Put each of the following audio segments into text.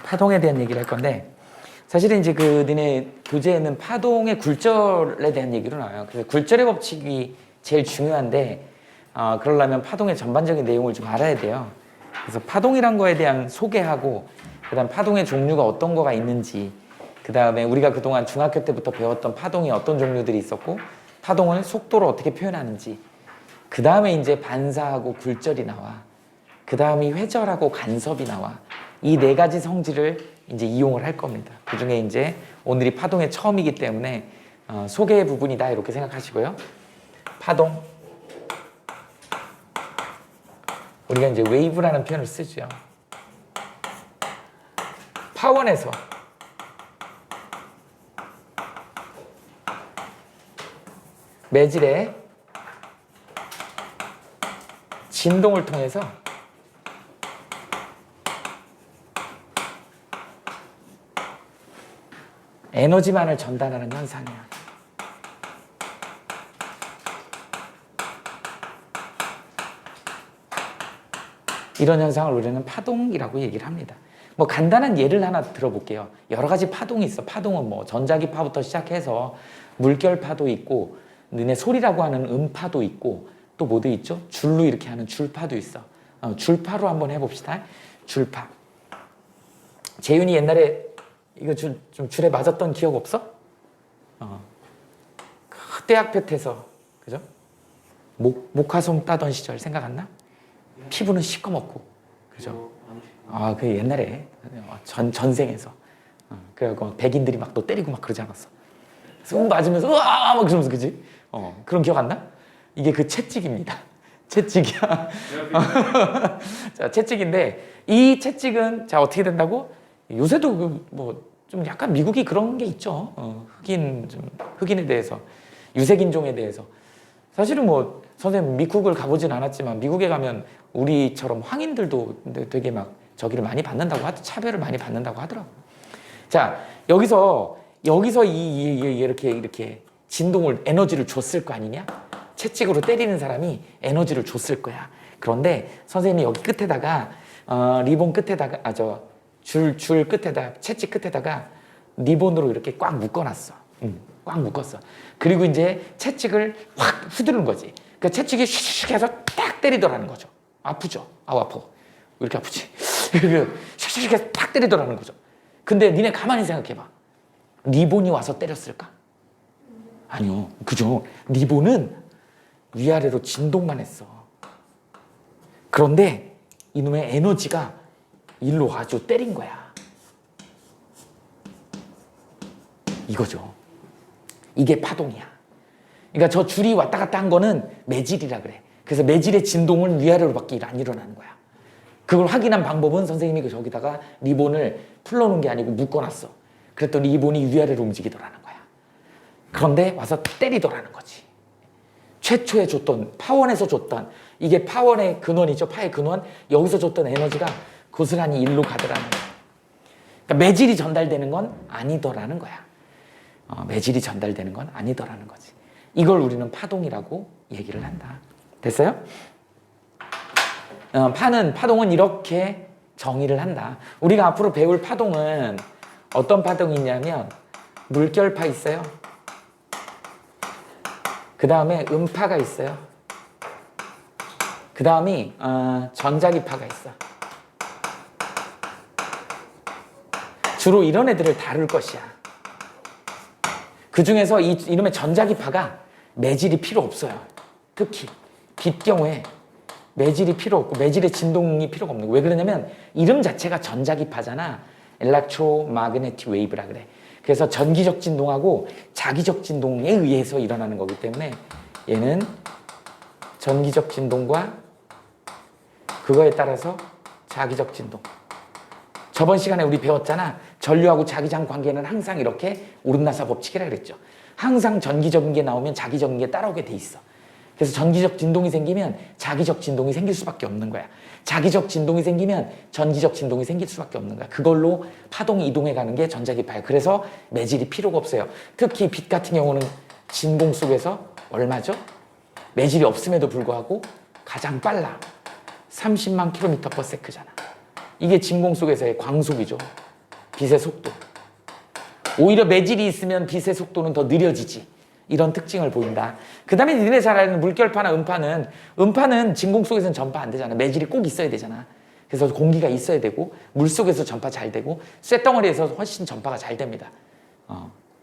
파동에 대한 얘기를 할 건데, 사실은 이제 그 니네 교재에는 파동의 굴절에 대한 얘기로 나와요. 그래서 굴절의 법칙이 제일 중요한데, 그러려면 파동의 전반적인 내용을 좀 알아야 돼요. 그래서 파동이란 거에 대한 소개하고, 그다음 파동의 종류가 어떤 거가 있는지, 그다음에 우리가 그동안 중학교 때부터 배웠던 파동이 어떤 종류들이 있었고, 파동을 속도로 어떻게 표현하는지, 그다음에 이제 반사하고 굴절이 나와. 그다음이 회절하고 간섭이 나와. 이 네 가지 성질을 이제 이용을 할 겁니다. 그 중에 이제 오늘이 파동의 처음이기 때문에 소개 부분이다 이렇게 생각하시고요. 파동. 우리가 이제 웨이브라는 표현을 쓰죠. 파원에서 매질의 진동을 통해서 에너지만을 전달하는 현상이야. 이런 현상을 우리는 파동이라고 얘기를 합니다. 뭐 간단한 예를 하나 들어볼게요. 여러 가지 파동이 있어. 파동은 뭐 전자기파부터 시작해서 물결파도 있고, 너네 소리라고 하는 음파도 있고, 또 뭐도 있죠? 줄로 이렇게 하는 줄파도 있어. 줄파로 한번 해봅시다. 줄파. 재윤이 옛날에 이거 좀 줄에 맞았던 기억 없어? 그때 학볕에서 그죠? 목화솜 따던 시절 생각 안 나? 피부는 시꺼멓고 그죠? 그 옛날에 전생에서 그래갖고 백인들이 막 또 때리고 막 그러지 않았어? 손 맞으면서 으아 막 그러면서 그지? 그런 기억 안 나? 이게 그 채찍입니다. 채찍이야. 자, 채찍인데 이 채찍은 자 어떻게 된다고? 요새도 뭐 좀 약간 미국이 그런 게 있죠. 흑인에 대해서, 유색인종에 대해서. 사실은 뭐 선생님 미국을 가보진 않았지만 미국에 가면 우리처럼 황인들도 되게 막 저기를 많이 받는다고 차별을 많이 받는다고 하더라고. 자, 여기서 이렇게 진동을 에너지를 줬을 거 아니냐? 채찍으로 때리는 사람이 에너지를 줬을 거야. 그런데 선생님이 여기 끝에다가 리본 끝에다가 줄 끝에다 채찍 끝에다가 리본으로 이렇게 꽉 묶어놨어. 꽉 묶었어. 그리고 이제 채찍을 확 휘두르는 거지. 그 채찍이 슉슉 해서 딱 때리더라는 거죠. 아프죠? 아파. 왜 이렇게 아프지? 슉슉 해서 딱 때리더라는 거죠. 근데 니네 가만히 생각해봐. 리본이 와서 때렸을까? 아니요. 그죠? 리본은 위아래로 진동만 했어. 그런데 이놈의 에너지가 일로 아주 때린 거야. 이거죠. 이게 파동이야. 그러니까 저 줄이 왔다 갔다 한 거는 매질이라 그래. 그래서 매질의 진동은 위아래로밖에 안 일어나는 거야. 그걸 확인한 방법은 선생님이 저기다가 리본을 풀러놓은 게 아니고 묶어놨어. 그랬더니 리본이 위아래로 움직이더라는 거야. 그런데 와서 때리더라는 거지. 최초에 줬던, 파원에서 줬던, 이게 파원의 근원이죠. 파의 근원. 여기서 줬던 에너지가 고스란히 일로 가더라는 거야. 그러니까 매질이 전달되는 건 아니더라는 거야. 매질이 전달되는 건 아니더라는 거지. 이걸 우리는 파동이라고 얘기를 한다. 됐어요? 파동은 이렇게 정의를 한다. 우리가 앞으로 배울 파동은 어떤 파동이 있냐면 물결파 있어요. 그 다음에 음파가 있어요. 그 다음이 전자기파가 있어. 주로 이런 애들을 다룰 것이야. 그 중에서 이놈의 전자기파가 매질이 필요 없어요. 특히 빛 경우에 매질이 필요 없고 매질의 진동이 필요가 없는 거예요. 왜 그러냐면 이름 자체가 전자기파잖아. Electromagnetic Wave라 그래. 그래서 전기적 진동하고 자기적 진동에 의해서 일어나는 거기 때문에 얘는 전기적 진동과 그거에 따라서 자기적 진동. 저번 시간에 우리 배웠잖아. 전류하고 자기장 관계는 항상 이렇게 오름나사 법칙이라 그랬죠. 항상 전기적인 게 나오면 자기적인 게 따라오게 돼 있어. 그래서 전기적 진동이 생기면 자기적 진동이 생길 수밖에 없는 거야. 자기적 진동이 생기면 전기적 진동이 생길 수밖에 없는 거야. 그걸로 파동이 이동해 가는 게 전자기파예요. 그래서 매질이 필요가 없어요. 특히 빛 같은 경우는 진공 속에서 얼마죠? 매질이 없음에도 불구하고 가장 빨라. 30만 km/s잖아. 이게 진공 속에서의 광속이죠. 빛의 속도. 오히려 매질이 있으면 빛의 속도는 더 느려지지. 이런 특징을 보인다. 그 다음에 니네 잘 아는 물결파나 음파는 진공 속에서는 전파 안 되잖아. 매질이 꼭 있어야 되잖아. 그래서 공기가 있어야 되고 물속에서 전파 잘 되고 쇳덩어리에서 훨씬 전파가 잘 됩니다.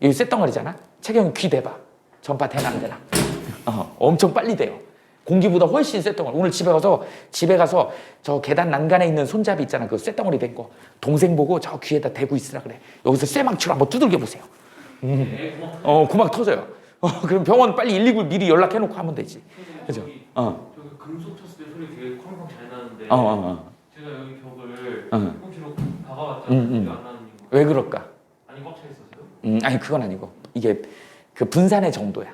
여기 쇳덩어리잖아. 채경이 귀 대봐. 전파 되나 안 되나. 엄청 빨리 돼요. 공기보다 훨씬 쇳덩어리. 오늘 집에 가서 저 계단 난간에 있는 손잡이 있잖아. 그 쇳덩어리 된 거. 동생 보고 저 귀에다 대고 있으라 그래. 여기서 쇠망치로 한번 두들겨 보세요. 구막 터져요. 그럼 병원 빨리 119를 미리 연락해놓고 하면 되지. 그죠? 저기 금속 쳤을 때 소리 되게 쾅쾅 잘 나는데 제가 여기 벽을 팔꿈치로 박아왔잖아요. 소리가 안 나는 이유. 왜 그럴까? 아니 꽉 차 있어서요? 아니 그건 아니고 이게 그 분산의 정도야.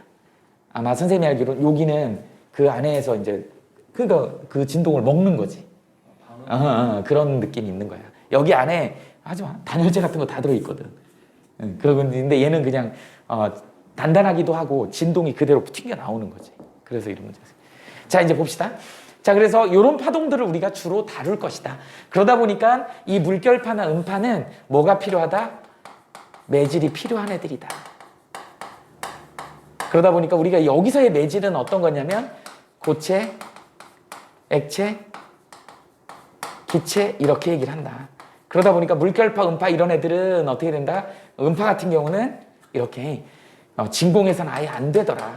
아마 선생님이 알기로 여기는 그 안에서 이제 그 진동을 먹는 거지. 그런 느낌이 있는 거야. 여기 안에 하지마 단열재 같은 거 다 들어있거든. 그런데 얘는 그냥 단단하기도 하고 진동이 그대로 튕겨 나오는 거지. 그래서 이런 문제지. 자 이제 봅시다. 자 그래서 이런 파동들을 우리가 주로 다룰 것이다. 그러다 보니까 이 물결파나 음파는 뭐가 필요하다? 매질이 필요한 애들이다. 그러다 보니까 우리가 여기서의 매질은 어떤 거냐면 고체, 액체, 기체 이렇게 얘기를 한다. 그러다 보니까 물결파, 음파 이런 애들은 어떻게 된다? 음파 같은 경우는 이렇게 진공에서는 아예 안 되더라.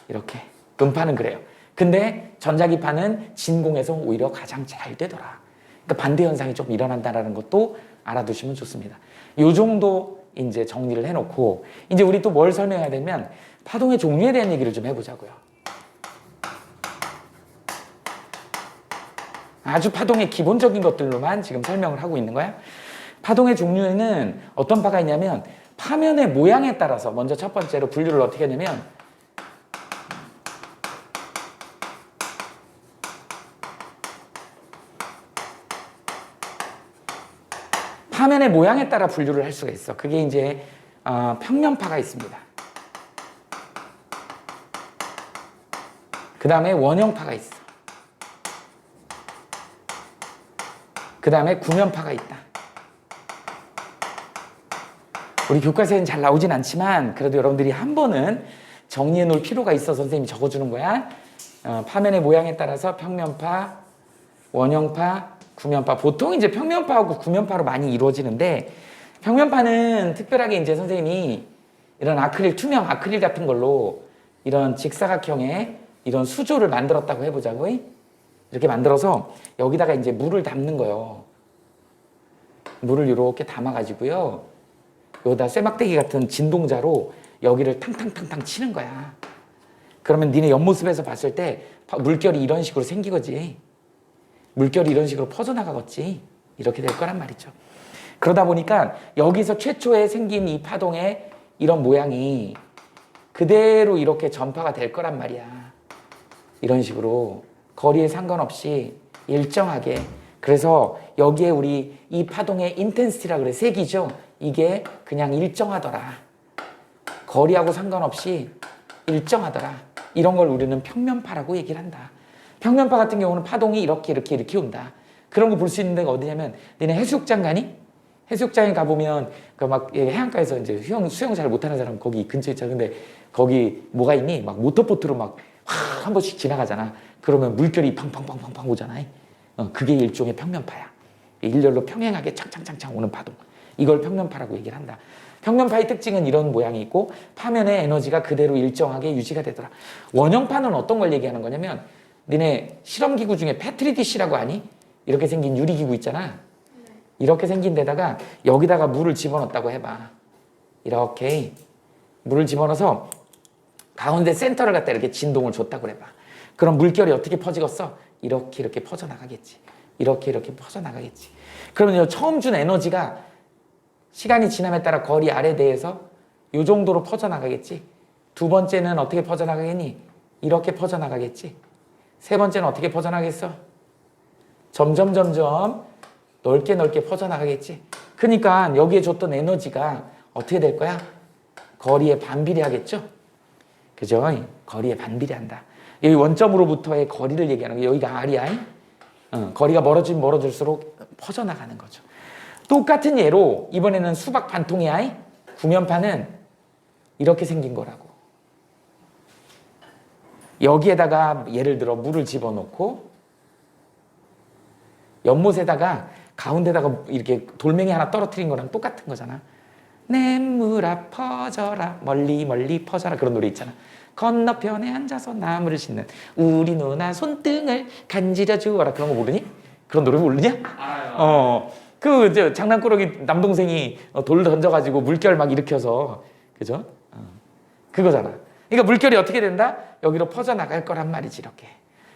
이렇게. 음파는 그래요. 근데 전자기파는 진공에서 오히려 가장 잘 되더라. 그러니까 반대 현상이 좀 일어난다는 것도 알아두시면 좋습니다. 요 정도 이제 정리를 해놓고 이제 우리 또 뭘 설명해야 되면 파동의 종류에 대한 얘기를 좀 해보자고요. 아주 파동의 기본적인 것들로만 지금 설명을 하고 있는 거야. 파동의 종류에는 어떤 파가 있냐면 파면의 모양에 따라서 먼저 첫 번째로 분류를 어떻게 하냐면 파면의 모양에 따라 분류를 할 수가 있어. 그게 이제 평면파가 있습니다. 그 다음에 원형파가 있어. 그 다음에 구면파가 있다. 우리 교과서에는 잘 나오진 않지만 그래도 여러분들이 한 번은 정리해 놓을 필요가 있어서 선생님이 적어주는 거야. 파면의 모양에 따라서 평면파, 원형파, 구면파. 보통 이제 평면파하고 구면파로 많이 이루어지는데 평면파는 특별하게 이제 선생님이 이런 아크릴, 투명 아크릴 같은 걸로 이런 직사각형의 이런 수조를 만들었다고 해보자고. 이렇게 만들어서 여기다가 이제 물을 담는 거예요. 물을 이렇게 담아가지고요. 여기다 쇠막대기 같은 진동자로 여기를 탕탕탕탕 치는 거야. 그러면 니네 옆모습에서 봤을 때 물결이 이런 식으로 생기겠지. 물결이 이런 식으로 퍼져나가겠지. 이렇게 될 거란 말이죠. 그러다 보니까 여기서 최초에 생긴 이 파동의 이런 모양이 그대로 이렇게 전파가 될 거란 말이야. 이런 식으로 거리에 상관없이 일정하게. 그래서 여기에 우리 이 파동의 인텐시티라 그래. 색이죠. 이게 그냥 일정하더라. 거리하고 상관없이 일정하더라. 이런 걸 우리는 평면파라고 얘기를 한다. 평면파 같은 경우는 파동이 이렇게 온다. 그런 거 볼 수 있는 데가 어디냐면 너네 해수욕장 가니? 해수욕장에 가보면 그 막 해안가에서 이제 수영 잘 못하는 사람 거기 근처에 있잖아. 근데 거기 뭐가 있니? 막 모터보트로 막 한 번씩 지나가잖아. 그러면 물결이 팡팡팡팡팡 오잖아. 그게 일종의 평면파야. 일렬로 평행하게 창창창창 오는 파동. 이걸 평면파라고 얘기를 한다. 평면파의 특징은 이런 모양이 있고 파면의 에너지가 그대로 일정하게 유지가 되더라. 원형파는 어떤 걸 얘기하는 거냐면 니네 실험기구 중에 패트리 디시라고 아니? 이렇게 생긴 유리기구 있잖아. 이렇게 생긴 데다가 여기다가 물을 집어넣었다고 해봐. 이렇게 물을 집어넣어서 가운데 센터를 갖다 이렇게 진동을 줬다고 해봐. 그럼 물결이 어떻게 퍼지겠어? 이렇게 퍼져나가겠지. 이렇게 퍼져나가겠지. 그러면 처음 준 에너지가 시간이 지남에 따라 거리 R에 대해서 이 정도로 퍼져나가겠지. 두 번째는 어떻게 퍼져나가겠니? 이렇게 퍼져나가겠지. 세 번째는 어떻게 퍼져나가겠어? 점점 넓게 퍼져나가겠지. 그러니까 여기에 줬던 에너지가 어떻게 될 거야? 거리에 반비례하겠죠? 그죠? 거리에 반비례한다. 여기 원점으로부터의 거리를 얘기하는 거. 여기가 R이야. 거리가 멀어질수록 퍼져나가는 거죠. 똑같은 예로 이번에는 수박 반통이야. 구면파는 이렇게 생긴 거라고. 여기에다가 예를 들어 물을 집어넣고 연못에다가 가운데다가 이렇게 돌멩이 하나 떨어뜨린 거랑 똑같은 거잖아. 냇물아 퍼져라 멀리 멀리 퍼져라 그런 노래 있잖아. 건너편에 앉아서 나무를 심는 우리 누나 손등을 간지려 주어라 그런 거 모르니? 그런 노래 모르냐? 알아요. 그 장난꾸러기 남동생이 돌 던져가지고 물결 막 일으켜서 그죠? 그거잖아. 그러니까 물결이 어떻게 된다? 여기로 퍼져나갈 거란 말이지.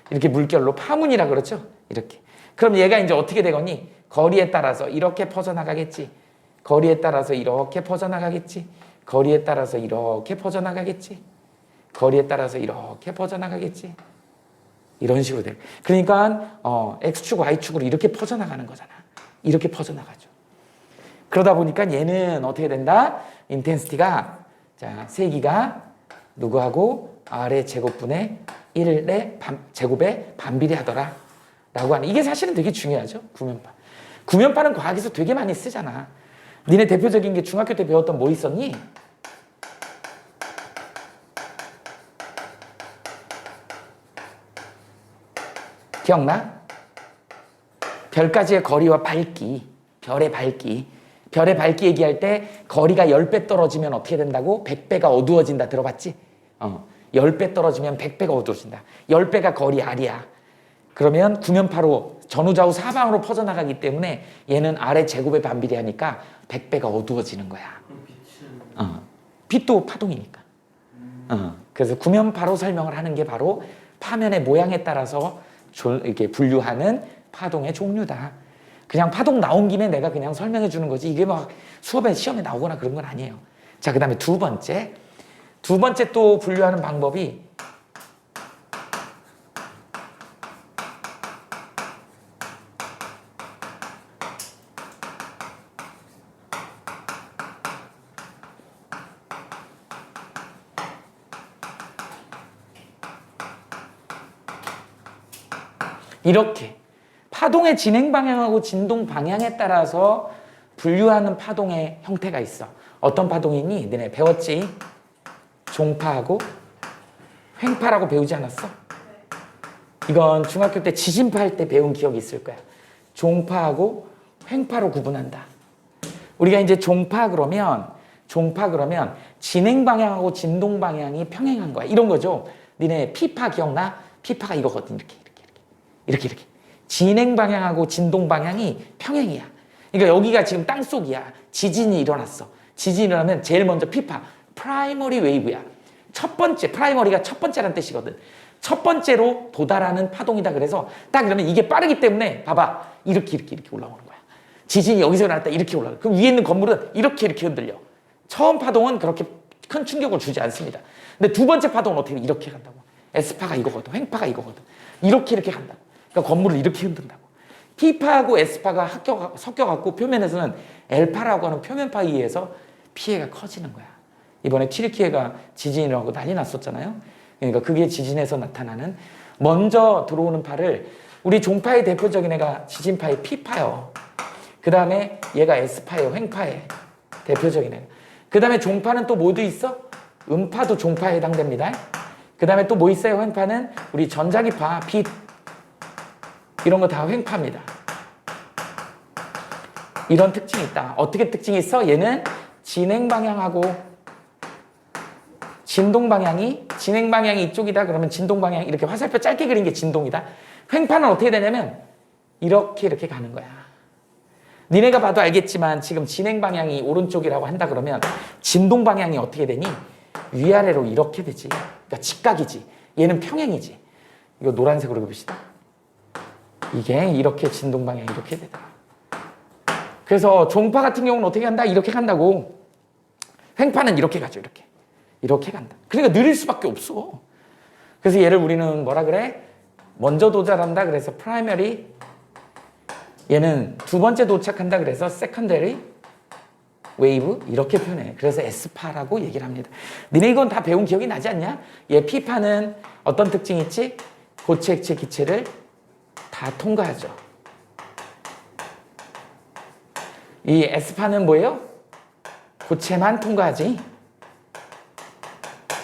이렇게 물결로 파문이라 그렇죠? 이렇게. 그럼 얘가 이제 어떻게 되겠니? 거리에 따라서 이렇게 퍼져나가겠지. 거리에 따라서 이렇게 퍼져나가겠지. 거리에 따라서 이렇게 퍼져나가겠지. 거리에 따라서 이렇게 퍼져나가겠지. 이런 식으로 돼. 그러니까 X축, Y축으로 이렇게 퍼져나가는 거잖아. 이렇게 퍼져나가죠. 그러다 보니까 얘는 어떻게 된다? 인텐시티가 자 세기가 누구하고 R의 제곱분의 1의 제곱에 반비례하더라 라고 하는 이게 사실은 되게 중요하죠. 구면파. 구면파는 과학에서 되게 많이 쓰잖아. 니네 대표적인 게 중학교 때 배웠던 뭐 있었니? 기억나? 별까지의 거리와 밝기, 별의 밝기. 별의 밝기 얘기할 때 거리가 10배 떨어지면 어떻게 된다고? 100배가 어두워진다 들어봤지? 10배 떨어지면 100배가 어두워진다. 10배가 거리 R이야. 그러면 구면파로 전후좌우 사방으로 퍼져나가기 때문에 얘는 R의 제곱에 반비례하니까 100배가 어두워지는 거야. 빛은 빛도 파동이니까. 그래서 구면파로 설명을 하는 게 바로 파면의 모양에 따라서 이렇게 분류하는 파동의 종류다. 그냥 파동 나온 김에 내가 그냥 설명해 주는 거지 이게 막 수업에 시험에 나오거나 그런 건 아니에요. 자, 그 다음에 두 번째 또 분류하는 방법이 이렇게 파동의 진행 방향하고 진동 방향에 따라서 분류하는 파동의 형태가 있어. 어떤 파동이니? 너네 배웠지? 종파하고 횡파라고 배우지 않았어? 이건 중학교 때 지진파 할 때 배운 기억이 있을 거야. 종파하고 횡파로 구분한다. 우리가 이제 종파 그러면 진행 방향하고 진동 방향이 평행한 거야. 이런 거죠. 니네 피파 기억나? 피파가 이거거든. 이렇게. 진행 방향하고 진동 방향이 평행이야. 그러니까 여기가 지금 땅속이야. 지진이 일어났어. 지진이 일어나면 제일 먼저 피파, 프라이머리 웨이브야. 첫 번째, 프라이머리가 첫 번째라는 뜻이거든. 첫 번째로 도달하는 파동이다. 그래서 딱 이러면 이게 빠르기 때문에 봐봐. 이렇게 올라오는 거야. 지진이 여기서 일어났다. 이렇게 올라가. 그럼 위에 있는 건물은 이렇게 흔들려. 처음 파동은 그렇게 큰 충격을 주지 않습니다. 근데 두 번째 파동은 어떻게 이렇게 간다고. S파가 이거거든. 횡파가 이거거든. 이렇게 간다고. 그러니까 건물을 이렇게 흔든다고. P파하고 S파가 섞여갖고 표면에서는 L파라고 하는 표면파에 의해서 피해가 커지는 거야. 이번에 튀르키예가 지진이 일어나고 난리 났었잖아요. 그러니까 그게 지진에서 나타나는 먼저 들어오는 파를 우리 종파의 대표적인 애가 지진파의 P파요. 그 다음에 얘가 S파예요. 횡파의 대표적인 애. 그 다음에 종파는 또 뭐도 있어? 음파도 종파에 해당됩니다. 그 다음에 또 뭐 있어요? 횡파는 우리 전자기파, 빛 이런 거 다 횡파입니다. 이런 특징이 있다. 어떻게 특징이 있어? 얘는 진행 방향하고 진동 방향이 이쪽이다. 그러면 진동 방향 이렇게 화살표 짧게 그린 게 진동이다. 횡파는 어떻게 되냐면 이렇게 가는 거야. 니네가 봐도 알겠지만 지금 진행 방향이 오른쪽이라고 한다 그러면 진동 방향이 어떻게 되니? 위아래로 이렇게 되지. 그러니까 직각이지. 얘는 평행이지. 이거 노란색으로 그립시다. 이게 이렇게 진동 방향이 이렇게 되더라. 그래서 종파 같은 경우는 어떻게 간다? 이렇게 간다고. 횡파는 이렇게 가죠. 이렇게 간다. 그러니까 느릴 수밖에 없어. 그래서 얘를 우리는 뭐라 그래? 먼저 도달한다. 그래서 프라이머리. 얘는 두 번째 도착한다. 그래서 세컨더리 웨이브 이렇게 표현해. 그래서 S파라고 얘기를 합니다. 니네 이건 다 배운 기억이 나지 않냐? 얘 P파는 어떤 특징이 있지? 고체, 액체, 기체를 다 통과하죠. 이 S파는 뭐예요? 고체만 통과하지.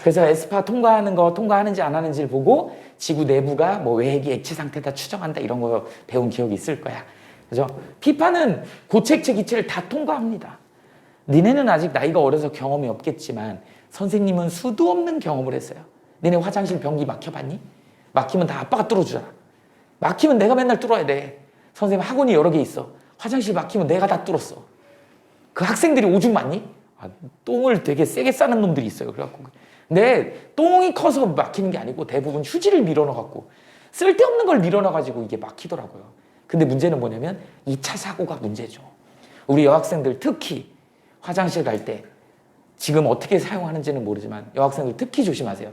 그래서 S파 통과하는 거 통과하는지 안 하는지를 보고 지구 내부가 뭐 외핵이 액체 상태다 추정한다 이런 거 배운 기억이 있을 거야. 그죠? P파는 고체, 액체, 기체를 다 통과합니다. 니네는 아직 나이가 어려서 경험이 없겠지만 선생님은 수도 없는 경험을 했어요. 니네 화장실 변기 막혀봤니? 막히면 다 아빠가 뚫어주잖아. 막히면 내가 맨날 뚫어야 돼. 선생님 학원이 여러 개 있어. 화장실 막히면 내가 다 뚫었어. 그 학생들이 오줌 맞니? 똥을 되게 세게 싸는 놈들이 있어요. 그래갖고 근데 똥이 커서 막히는 게 아니고 대부분 휴지를 밀어넣어갖고 쓸데없는 걸 밀어넣어가지고 이게 막히더라고요. 근데 문제는 뭐냐면 2차 사고가 문제죠. 우리 여학생들 특히 화장실 갈 때 지금 어떻게 사용하는지는 모르지만 여학생들 특히 조심하세요.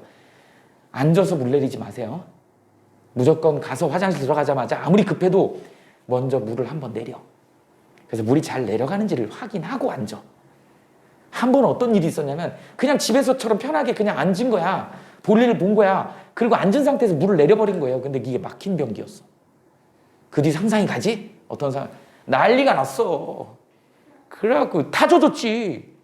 앉아서 물 내리지 마세요. 무조건 가서 화장실 들어가자마자 아무리 급해도 먼저 물을 한번 내려. 그래서 물이 잘 내려가는지를 확인하고 앉아. 한 번 어떤 일이 있었냐면 그냥 집에서처럼 편하게 그냥 앉은 거야. 볼일을 본 거야. 그리고 앉은 상태에서 물을 내려버린 거예요. 근데 이게 막힌 변기였어. 그 뒤 상상이 가지? 어떤 상황? 난리가 났어. 그래갖고 다 젖었지.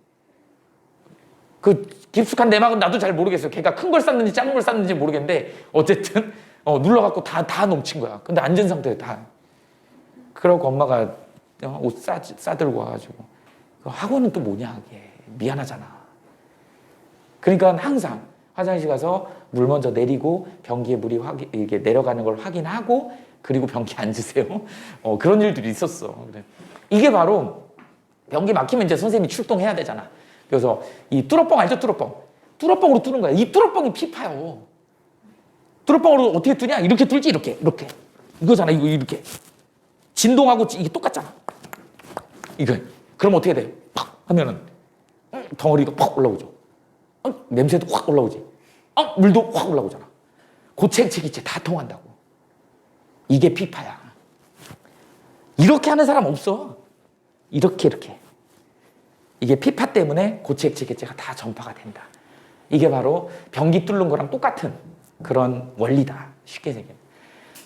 그 깊숙한 내막은 나도 잘 모르겠어요. 걔가 큰 걸 쌌는지 작은 걸 쌌는지 모르겠는데 어쨌든 눌러갖고 다 넘친 거야. 근데 앉은 상태에 다. 그러고 엄마가 옷 싸들고 와가지고 학원은 또 뭐냐 이게 미안하잖아. 그러니까 항상 화장실 가서 물 먼저 내리고 변기에 물이 이게 내려가는 걸 확인하고 그리고 변기에 앉으세요. 그런 일들이 있었어. 그래. 이게 바로 변기 막히면 이제 선생님이 출동해야 되잖아. 그래서 이 뚫어뻥 알죠? 뚫어뻥. 뚫어뻥으로 뚫는 거야. 이 뚫어뻥이 피파요. 뚫어뻥으로 어떻게 뚫냐? 이렇게 뚫지 이렇게. 이거잖아. 이거 이렇게. 진동하고 이게 똑같잖아. 이거. 그럼 어떻게 돼? 팍 하면은 덩어리가 팍 올라오죠. 냄새도 확 올라오지. 물도 확 올라오잖아. 고체, 액체, 기체 다 통한다고. 이게 피파야. 이렇게 하는 사람 없어. 이렇게. 이게 피파 때문에 고체, 액체, 기체가 다 전파가 된다. 이게 바로 변기 뚫는 거랑 똑같은 그런 원리다. 쉽게 생겨.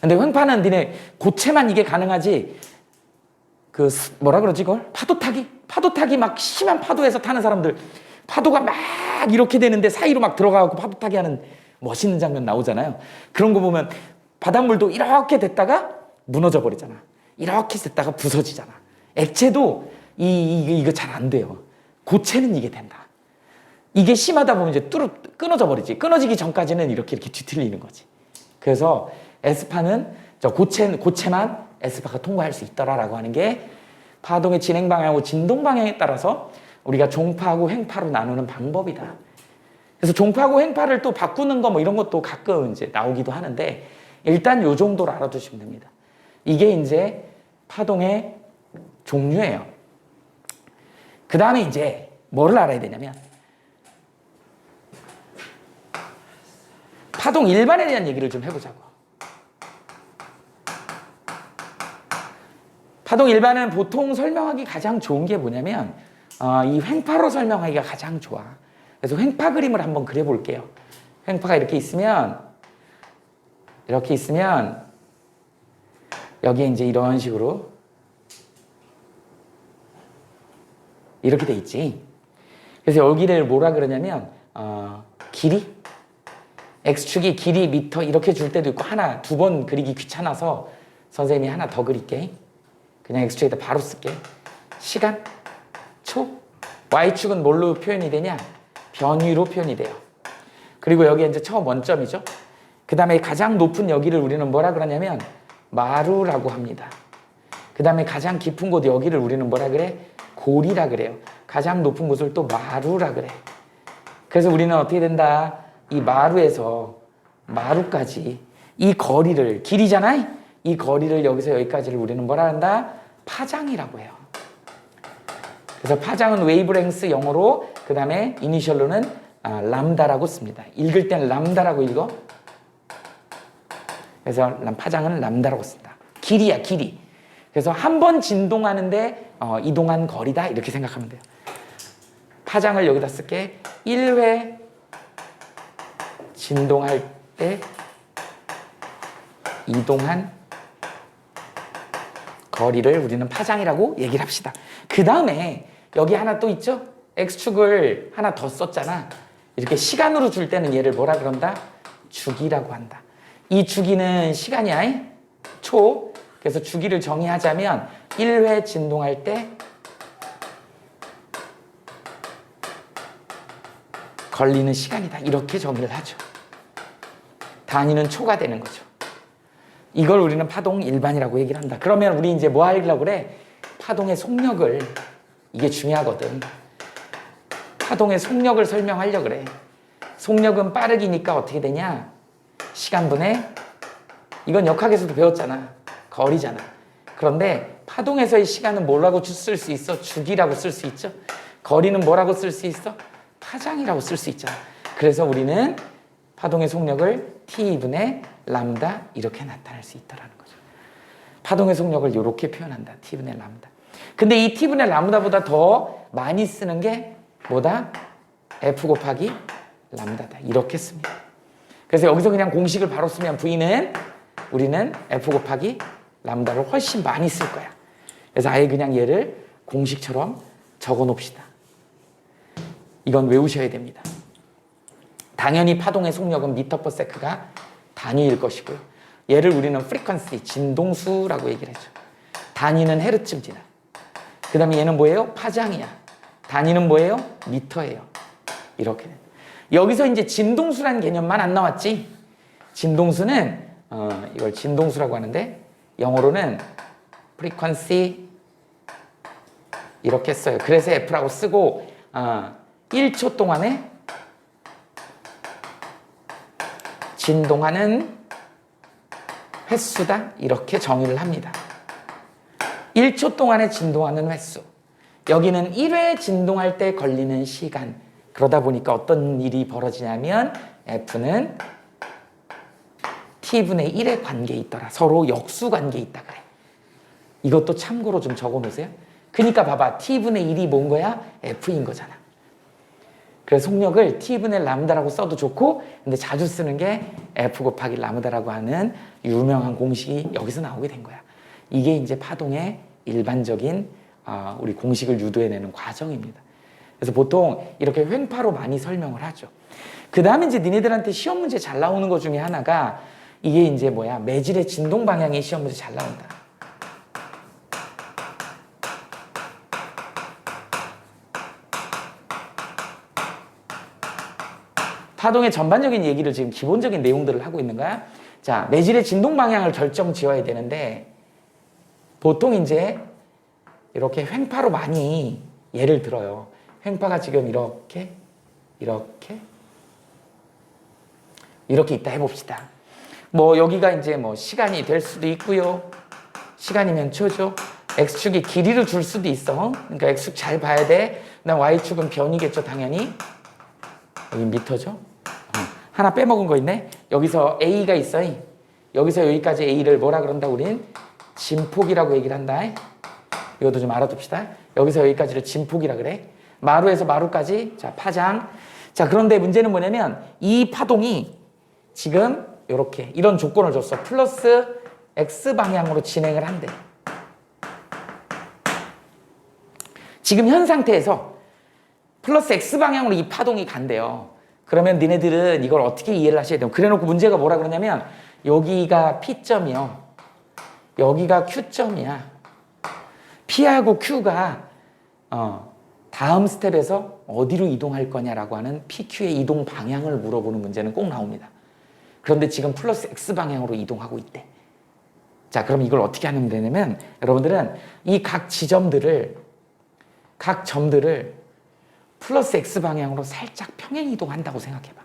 근데 횡파는 니네 고체만 이게 가능하지. 그 뭐라 그러지 이걸? 파도 타기 막 심한 파도에서 타는 사람들 파도가 막 이렇게 되는데 사이로 막 들어가고 파도 타기 하는 멋있는 장면 나오잖아요. 그런 거 보면 바닷물도 이렇게 됐다가 무너져 버리잖아. 이렇게 됐다가 부서지잖아. 액체도 이거 잘 안 돼요. 고체는 이게 된다. 이게 심하다 보면 이제 끊어져 버리지. 끊어지기 전까지는 이렇게 뒤틀리는 거지. 그래서 S파는 고체만 S파가 통과할 수 있더라라고 하는 게 파동의 진행 방향하고 진동 방향에 따라서 우리가 종파하고 횡파로 나누는 방법이다. 그래서 종파하고 횡파를 또 바꾸는 거 뭐 이런 것도 가끔 이제 나오기도 하는데 일단 요 정도로 알아두시면 됩니다. 이게 이제 파동의 종류예요. 그 다음에 이제 뭐를 알아야 되냐면 파동 일반에 대한 얘기를 좀 해보자고. 파동 일반은 보통 설명하기 가장 좋은 게 뭐냐면 이 횡파로 설명하기가 가장 좋아. 그래서 횡파 그림을 한번 그려볼게요. 횡파가 이렇게 있으면 여기에 이제 이런 식으로 이렇게 돼 있지. 그래서 여기를 뭐라 그러냐면 길이 X축이 길이 미터 이렇게 줄 때도 있고 하나 두 번 그리기 귀찮아서 선생님이 하나 더 그릴게. 그냥 X축에다 바로 쓸게. 시간, 초, Y축은 뭘로 표현이 되냐? 변위로 표현이 돼요. 그리고 여기 이제 처음 원점이죠. 그 다음에 가장 높은 여기를 우리는 뭐라 그러냐면 마루라고 합니다. 그 다음에 가장 깊은 곳 여기를 우리는 뭐라 그래? 골이라 그래요. 가장 높은 곳을 또 마루라 그래. 그래서 우리는 어떻게 된다? 이 마루에서 마루까지 이 거리를 길이잖아요. 이 거리를 여기서 여기까지를 우리는 뭐라 한다? 파장이라고 해요. 그래서 파장은 웨이브랭스 영어로 그 다음에 이니셜로는 람다라고 씁니다. 읽을 때는 람다라고 읽어. 그래서 파장은 람다라고 쓴다. 길이야 길이. 그래서 한 번 진동하는데 이동한 거리다 이렇게 생각하면 돼요. 파장을 여기다 쓸게. 1회 진동할 때 이동한 거리를 우리는 파장이라고 얘기를 합시다. 그 다음에 여기 하나 또 있죠? X축을 하나 더 썼잖아. 이렇게 시간으로 줄 때는 얘를 뭐라 그런다? 주기라고 한다. 이 주기는 시간이야. 초. 그래서 주기를 정의하자면 1회 진동할 때 걸리는 시간이다. 이렇게 정의를 하죠. 단위는 초가 되는 거죠. 이걸 우리는 파동 일반이라고 얘기를 한다. 그러면 우리 이제 뭐 하려고 그래? 파동의 속력을, 이게 중요하거든. 파동의 속력을 설명하려고 그래. 속력은 빠르기니까 어떻게 되냐? 시간분의, 이건 역학에서도 배웠잖아. 거리잖아. 그런데 파동에서의 시간은 뭐라고 쓸 수 있어? 주기라고 쓸 수 있죠. 거리는 뭐라고 쓸 수 있어? 파장이라고 쓸 수 있잖아. 그래서 우리는 파동의 속력을 T분의 람다 이렇게 나타낼 수 있다는 거죠. 파동의 속력을 이렇게 표현한다. T분의 람다. 근데 이 T분의 람다보다 더 많이 쓰는 게 뭐다? F 곱하기 람다다. 이렇게 씁니다. 그래서 여기서 그냥 공식을 바로 쓰면 V는 우리는 F 곱하기 람다를 훨씬 많이 쓸 거야. 그래서 아예 그냥 얘를 공식처럼 적어 놓읍시다. 이건 외우셔야 됩니다. 당연히 파동의 속력은 미터/세크가 단위일 것이고요. 얘를 우리는 프리퀀시, 진동수라고 얘기를 하죠. 단위는 헤르츠입니다. 그 다음에 얘는 뭐예요? 파장이야. 단위는 뭐예요? 미터예요. 이렇게. 여기서 이제 진동수라는 개념만 안 나왔지. 진동수는 이걸 진동수라고 하는데 영어로는 프리퀀시 이렇게 써요. 그래서 F라고 쓰고 1초 동안에 진동하는 횟수다 이렇게 정의를 합니다. 1초 동안에 진동하는 횟수. 여기는 1회 진동할 때 걸리는 시간. 그러다 보니까 어떤 일이 벌어지냐면 F는 T분의 1의 관계에 있더라. 서로 역수 관계에 있다 그래. 이것도 참고로 좀 적어 놓으세요. 그러니까 봐봐. T분의 1이 뭔 거야? F인 거잖아. 그래서 속력을 T분의 람다라고 써도 좋고, 근데 자주 쓰는 게 F 곱하기 람다라고 하는 유명한 공식이 여기서 나오게 된 거야. 이게 이제 파동의 일반적인 우리 공식을 유도해내는 과정입니다. 그래서 보통 이렇게 횡파로 많이 설명을 하죠. 그 다음에 이제 니네들한테 시험 문제 잘 나오는 것 중에 하나가 이게 이제 뭐야? 매질의 진동 방향이 시험 문제 잘 나온다. 파동의 전반적인 얘기를 지금 기본적인 내용들을 하고 있는 거야. 자, 매질의 진동 방향을 결정 지어야 되는데 보통 이제 이렇게 횡파로 많이 예를 들어요. 횡파가 지금 이렇게 있다 해봅시다. 뭐 여기가 이제 뭐 시간이 될 수도 있고요. 시간이면 초죠. X축이 길이를 줄 수도 있어. 그러니까 X축 잘 봐야 돼. 그다음 Y축은 변이겠죠, 당연히. 여기 미터죠. 하나 빼먹은 거 있네. 여기서 A가 있어. 여기서 여기까지 A를 뭐라 그런다? 우린 진폭이라고 얘기를 한다. 이것도 좀 알아둡시다. 여기서 여기까지를 진폭이라 그래. 마루에서 마루까지. 자, 파장. 자, 그런데 문제는 뭐냐면 이 파동이 지금 이렇게 이런 조건을 줬어. 플러스 X 방향으로 진행을 한대. 지금 현 상태에서 플러스 X 방향으로 이 파동이 간대요. 그러면 니네들은 이걸 어떻게 이해를 하셔야 돼요? 그래놓고 문제가 뭐라 그러냐면 여기가 P점이요. 여기가 Q점이야. P하고 Q가 다음 스텝에서 어디로 이동할 거냐라고 하는 PQ의 이동 방향을 물어보는 문제는 꼭 나옵니다. 그런데 지금 플러스 X 방향으로 이동하고 있대. 자, 그럼 이걸 어떻게 하면 되냐면 여러분들은 이 각 점들을 플러스 X 방향으로 살짝 평행 이동한다고 생각해봐.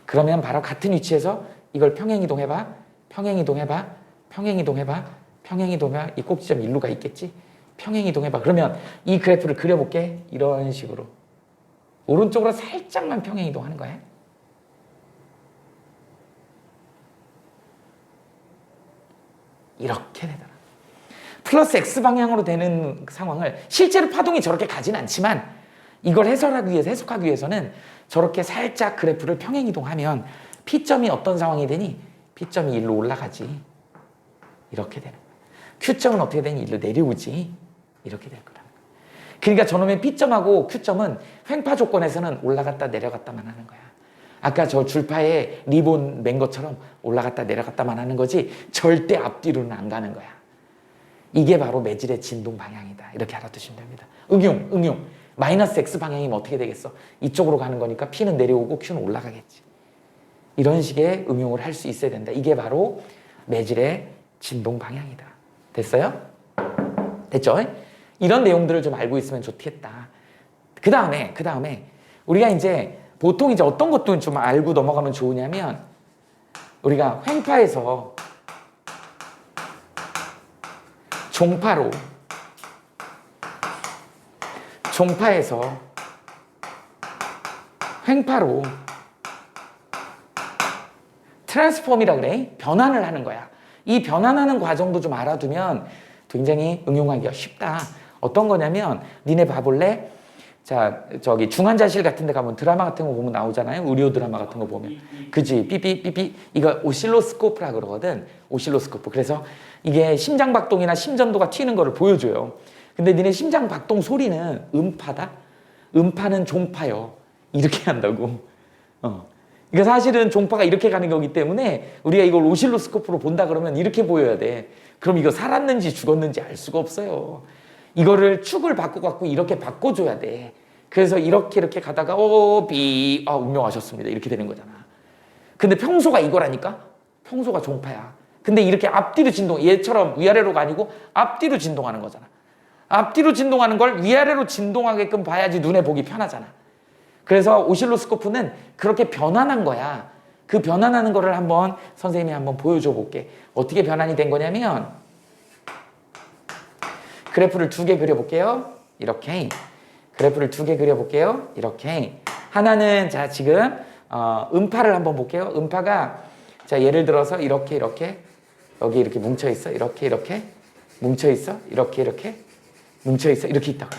그러면 바로 같은 위치에서 이걸 평행 이동해봐. 평행 이동해봐. 평행 이동해봐. 평행 이동해봐. 이 꼭지점 일루가 있겠지? 평행 이동해봐. 그러면 이 그래프를 그려볼게. 이런 식으로. 오른쪽으로 살짝만 평행 이동하는 거야. 이렇게 되더라. 플러스 X 방향으로 되는 상황을 실제로 파동이 저렇게 가진 않지만 이걸 해석하기 위해서는 저렇게 살짝 그래프를 평행 이동하면 P점이 어떤 상황이 되니? P점이 일로 올라가지. 이렇게 되는 거야. Q점은 어떻게 되니? 일로 내려오지. 이렇게 될 거라. 그러니까 저놈의 P점하고 Q점은 횡파 조건에서는 올라갔다 내려갔다만 하는 거야. 아까 저 줄파에 리본 맨 것처럼 올라갔다 내려갔다만 하는 거지 절대 앞뒤로는 안 가는 거야. 이게 바로 매질의 진동 방향이다. 이렇게 알아두시면 됩니다. 응용. 마이너스 X 방향이면 어떻게 되겠어? 이쪽으로 가는 거니까 P는 내려오고 Q는 올라가겠지. 이런 식의 응용을 할 수 있어야 된다. 이게 바로 매질의 진동 방향이다. 됐어요? 됐죠? 이런 내용들을 좀 알고 있으면 좋겠다. 그 다음에 우리가 이제 보통 이제 어떤 것도 좀 알고 넘어가면 좋으냐면 우리가 횡파에서 종파에서 횡파로 트랜스폼이라 그래. 변환을 하는 거야. 이 변환하는 과정도 좀 알아두면 굉장히 응용하기가 쉽다. 어떤 거냐면 니네 봐볼래? 자, 저기 중환자실 같은 데 가면 드라마 같은 거 보면 나오잖아요. 의료 드라마 같은 거 보면. 그지? 삐삐. 이거 오실로스코프라 그러거든. 오실로스코프. 그래서 이게 심장 박동이나 심전도가 튀는 거를 보여줘요. 근데 니네 심장 박동 소리는 음파다? 음파는 종파요. 이렇게 한다고. 그러니까 사실은 종파가 이렇게 가는 거기 때문에 우리가 이걸 오실로스코프로 본다 그러면 이렇게 보여야 돼. 그럼 이거 살았는지 죽었는지 알 수가 없어요. 이거를 축을 바꿔갖고 이렇게 바꿔줘야 돼. 그래서 이렇게 가다가 운명하셨습니다. 이렇게 되는 거잖아. 근데 평소가 이거라니까? 평소가 종파야. 근데 이렇게 앞뒤로 얘처럼 위아래로가 아니고 앞뒤로 진동하는 거잖아. 앞뒤로 진동하는 걸 위아래로 진동하게끔 봐야지 눈에 보기 편하잖아. 그래서 오실로스코프는 그렇게 변환한 거야. 그 변환하는 거를 한번 선생님이 한번 보여줘 볼게. 어떻게 변환이 된 거냐면 그래프를 2개 그려볼게요. 이렇게. 그래프를 2개 그려볼게요. 이렇게. 하나는 자 지금 음파를 한번 볼게요. 음파가 자 예를 들어서 이렇게 여기 이렇게 뭉쳐 있어. 이렇게 뭉쳐 있어. 이렇게 뭉쳐 있어. 이렇게 있다고.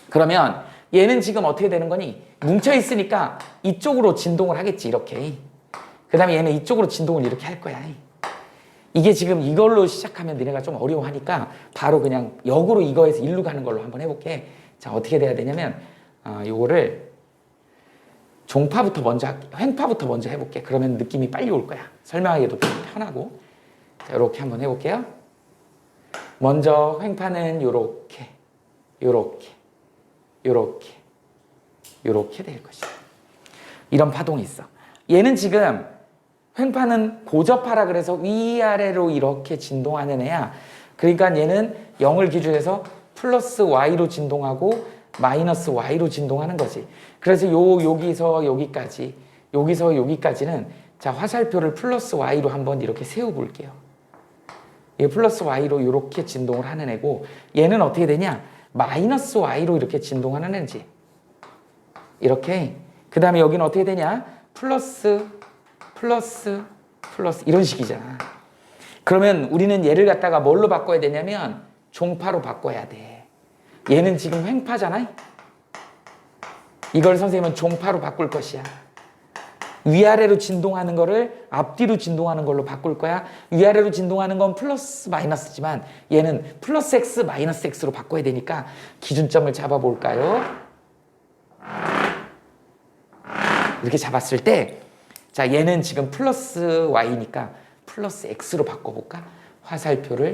그러면 얘는 지금 어떻게 되는 거니? 뭉쳐 있으니까 이쪽으로 진동을 하겠지. 이렇게. 그 다음에 얘는 이쪽으로 진동을 이렇게 할 거야. 이게 지금 이걸로 시작하면 너네가 좀 어려워하니까 바로 그냥 역으로 이거에서 일로 가는 걸로 한번 해볼게. 자, 어떻게 돼야 되냐면 요거를 종파부터 먼저 횡파부터 먼저 해볼게. 그러면 느낌이 빨리 올 거야. 설명하기도 편하고. 자, 이렇게 한번 해볼게요. 먼저 횡파는 요렇게 될 것이다. 이런 파동이 있어. 얘는 지금 횡파는 고접파라 그래서 위아래로 이렇게 진동하는 애야. 그러니까 얘는 0을 기준해서 플러스 Y로 진동하고 마이너스 Y로 진동하는 거지. 그래서 여기서 여기까지는 자 화살표를 플러스 Y로 한번 이렇게 세워볼게요. 이 플러스 Y로 이렇게 진동을 하는 애고 얘는 어떻게 되냐? 마이너스 Y로 이렇게 진동하는 애지. 이렇게. 그 다음에 여기는 어떻게 되냐? 플러스 이런 식이잖아. 그러면 우리는 얘를 갖다가 뭘로 바꿔야 되냐면 종파로 바꿔야 돼. 얘는 지금 횡파잖아. 이걸 선생님은 종파로 바꿀 것이야. 위아래로 진동하는 거를 앞뒤로 진동하는 걸로 바꿀 거야. 위아래로 진동하는 건 플러스 마이너스지만 얘는 플러스 X 마이너스 X로 바꿔야 되니까 기준점을 잡아볼까요? 이렇게 잡았을 때 자 얘는 지금 플러스 Y니까 플러스 X로 바꿔볼까? 화살표를